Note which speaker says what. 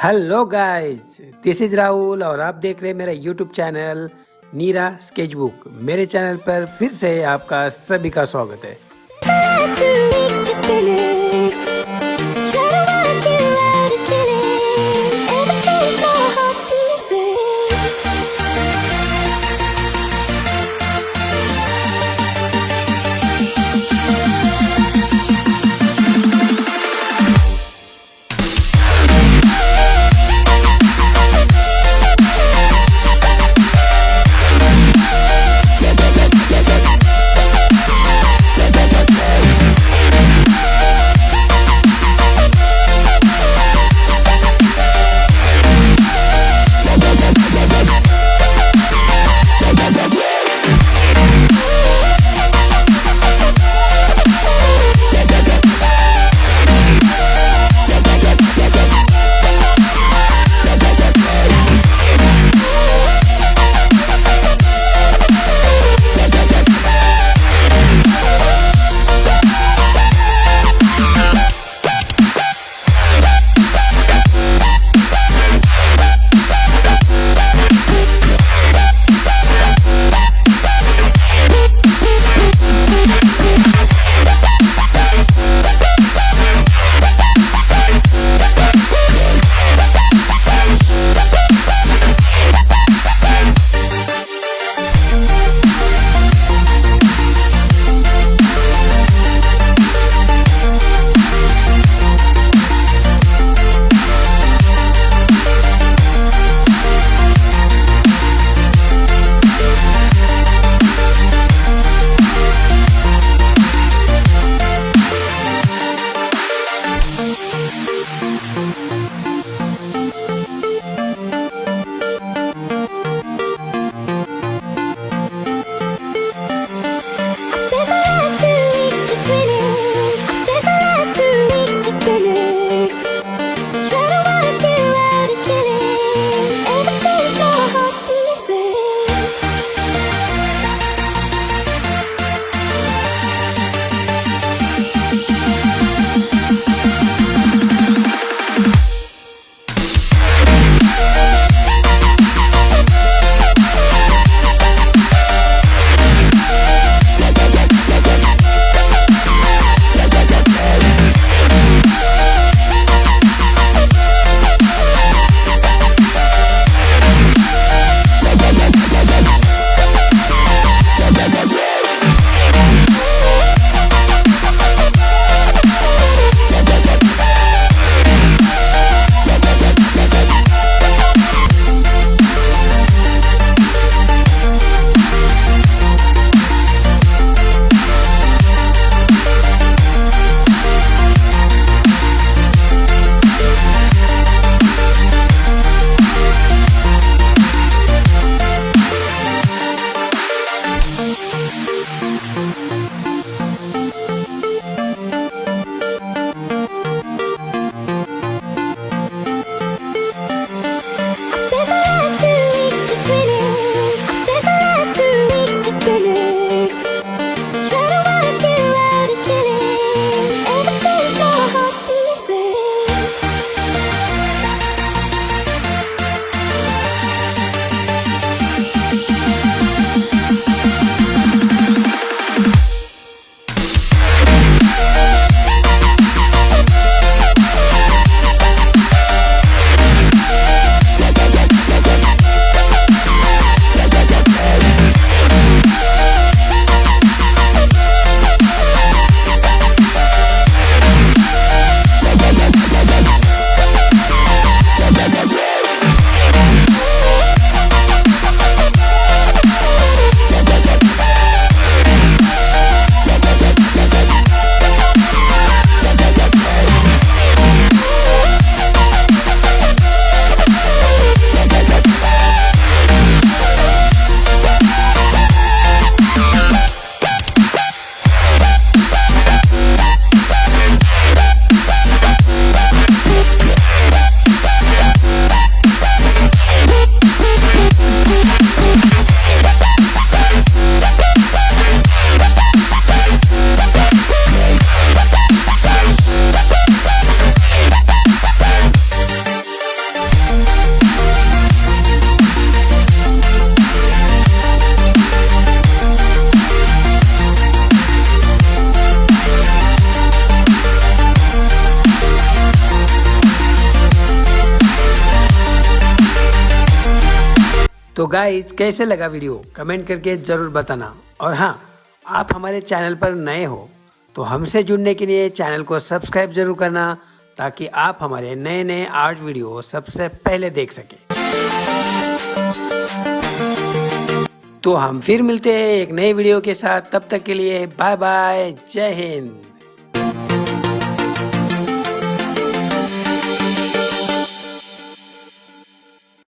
Speaker 1: Hello guys, this is Rahul और आप देख रहे हैं मेरा यूट्यूब चैनल नीरा स्केचबुक। मेरे चैनल पर फिर से आपका सभी का स्वागत है। तो गाइज कैसे लगा वीडियो कमेंट करके ज़रूर बताना। और हाँ, आप हमारे चैनल पर नए हो तो हमसे जुड़ने के लिए चैनल को सब्सक्राइब जरूर करना, ताकि आप हमारे नए नए आर्ट वीडियो सबसे पहले देख सकें। तो हम फिर मिलते हैं एक नए वीडियो के साथ, तब तक के लिए बाय बाय, जय हिंद।